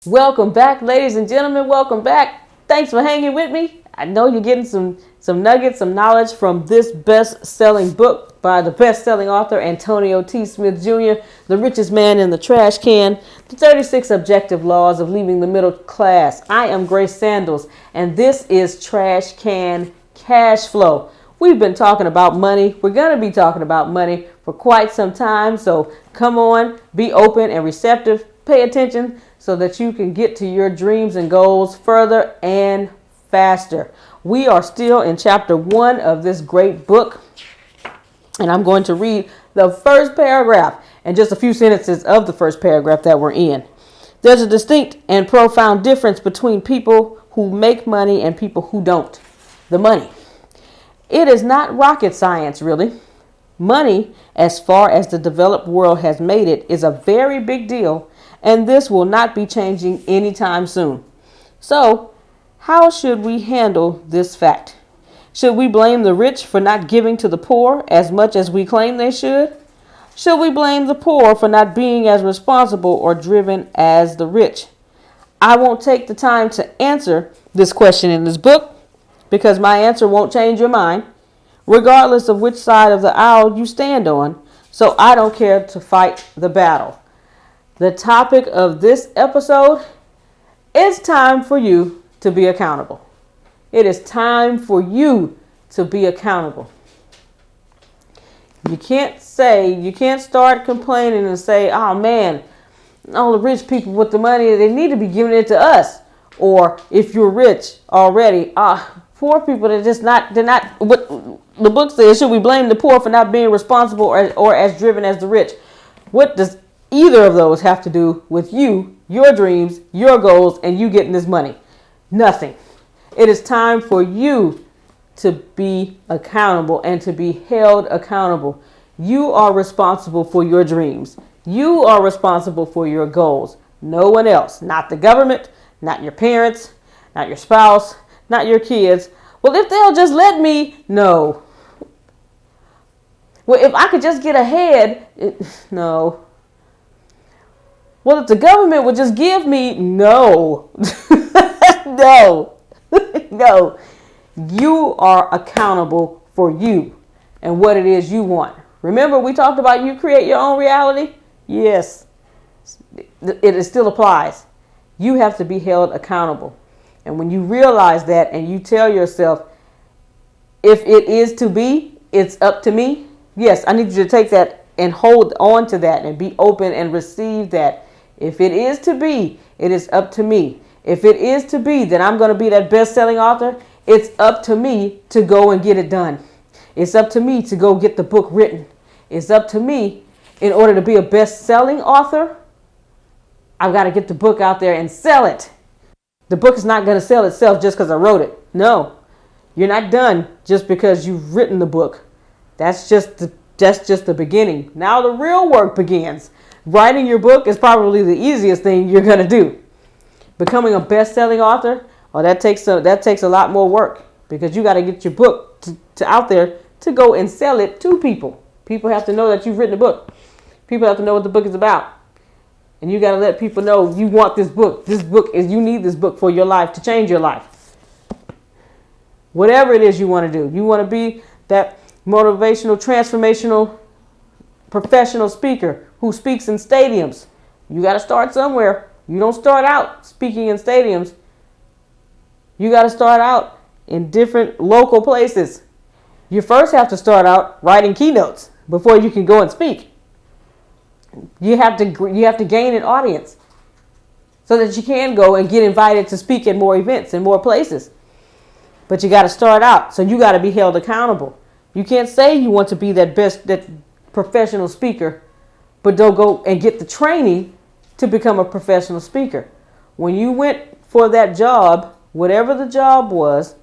Welcome back, ladies and gentlemen. Welcome back. Thanks for hanging with me. I know you're getting some nuggets, some knowledge from this best-selling book by the best-selling author Antonio T. Smith Jr., The Richest Man in the Trash Can, The 36 Objective Laws of Leaving the Middle Class. I am Grace Sandals, and this is Trash Can Cash Flow. We've been talking about money. We're going to be talking about money for quite some time, so come on, be open and receptive. Pay attention so that you can get to your dreams and goals further and faster. We are still in chapter 1 of this great book, and I'm going to read the first paragraph and just a few sentences of the first paragraph that we're in. There's a distinct and profound difference between people who make money and people who don't. The money. It is not rocket science, really. Money, as far as the developed world has made it, is a very big deal, and this will not be changing anytime soon. So, how should we handle this fact? Should we blame the rich for not giving to the poor as much as we claim they should? Should we blame the poor for not being as responsible or driven as the rich? I won't take the time to answer this question in this book because my answer won't change your mind, regardless of which side of the aisle you stand on, so I don't care to fight the battle. The topic of this episode is time for you to be accountable. It is time for you to be accountable. You can't start complaining and say, oh man, all the rich people with the money, they need to be giving it to us. Or if you're rich already, poor people, what the book says, should we blame the poor for not being responsible or as driven as the rich? What does either of those have to do with you, your dreams, your goals, and you getting this money? Nothing. It is time for you to be accountable and to be held accountable. You are responsible for your dreams. You are responsible for your goals. No one else. Not the government, not your parents, not your spouse, not your kids. Well, if they'll just let me, no. Well, if I could just get ahead, no. Well, if the government would just give me, no. No. No. You are accountable for you and what it is you want. Remember, we talked about you create your own reality? Yes. It still applies. You have to be held accountable. And when you realize that and you tell yourself, if it is to be, it's up to me. Yes, I need you to take that and hold on to that and be open and receive that. If it is to be, it is up to me. If it is to be that I'm going to be that best-selling author, it's up to me to go and get it done. It's up to me to go get the book written. It's up to me, in order to be a best-selling author, I've got to get the book out there and sell it. The book is not going to sell itself just because I wrote it. No, you're not done just because you've written the book. That's just the beginning. Now the real work begins. Writing your book is probably the easiest thing you're going to do. Becoming a best-selling author, that takes a lot more work because you got to get your book to out there to go and sell it to people. People have to know that you've written a book. People have to know what the book is about. And you got to let people know you want this book. You need this book for your life, to change your life. Whatever it is you want to do. You want to be that motivational, transformational, professional speaker who speaks in stadiums. You got to start somewhere. You don't start out speaking in stadiums. You got to start out in different local places. You first have to start out writing keynotes before you can go and speak. You have to gain an audience so that you can go and get invited to speak at more events and more places. But you got to start out, so you got to be held accountable. You can't say you want to be that professional speaker, but don't go and get the training to become a professional speaker. When you went for that job, whatever the job was,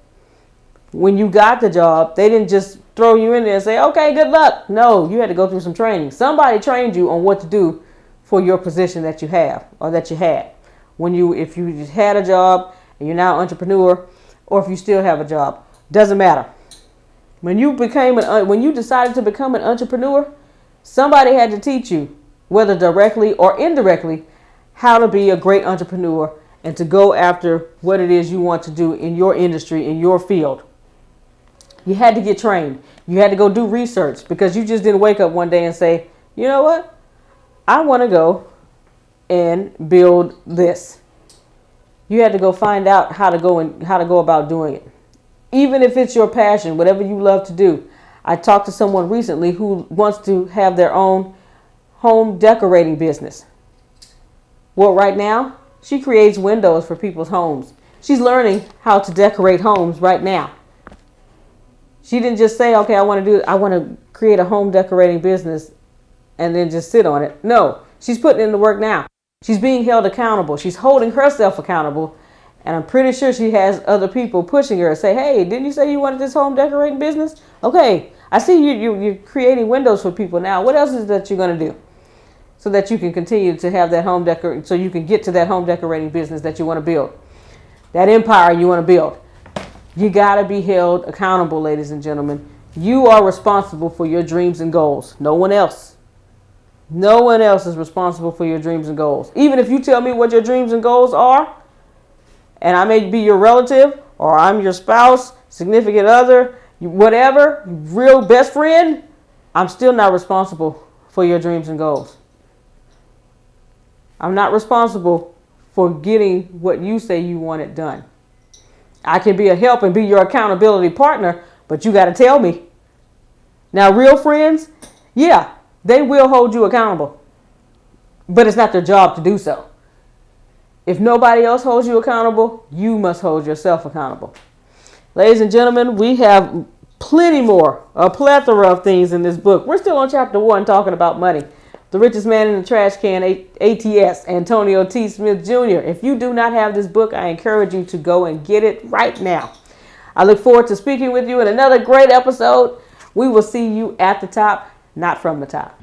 when you got the job, they didn't just throw you in there and say, okay, good luck. No, you had to go through some training. Somebody trained you on what to do for your position that you have or that you had. If you had a job and you're now an entrepreneur, or if you still have a job, doesn't matter. When you decided to become an entrepreneur, somebody had to teach you, whether directly or indirectly, how to be a great entrepreneur and to go after what it is you want to do in your industry, in your field. You had to get trained. You had to go do research, because you just didn't wake up one day and say, you know what? I want to go and build this. You had to go find out how to go about doing it. Even if it's your passion, whatever you love to do. I talked to someone recently who wants to have their own home decorating business. Well, right now, she creates windows for people's homes. She's learning how to decorate homes right now. She didn't just say, okay, I want to create a home decorating business and then just sit on it. No, she's putting in the work now. She's being held accountable. She's holding herself accountable. And I'm pretty sure she has other people pushing her and say, hey, didn't you say you wanted this home decorating business? Okay, I see you're creating windows for people now. What else is that you're going to do so that you can continue to have that home decorating, so you can get to that home decorating business that you want to build, that empire you want to build? You got to be held accountable, ladies and gentlemen. You are responsible for your dreams and goals. No one else. No one else is responsible for your dreams and goals. Even if you tell me what your dreams and goals are, and I may be your relative, or I'm your spouse, significant other, whatever, real best friend, I'm still not responsible for your dreams and goals. I'm not responsible for getting what you say you want it done. I can be a help and be your accountability partner, but you got to tell me. Now, real friends, yeah, they will hold you accountable, but it's not their job to do so. If nobody else holds you accountable, you must hold yourself accountable. Ladies and gentlemen, we have plenty more, a plethora of things in this book. We're still on chapter 1 talking about money. The Richest Man in the Trash Can, ATS, Antonio T. Smith Jr. If you do not have this book, I encourage you to go and get it right now. I look forward to speaking with you in another great episode. We will see you at the top, not from the top.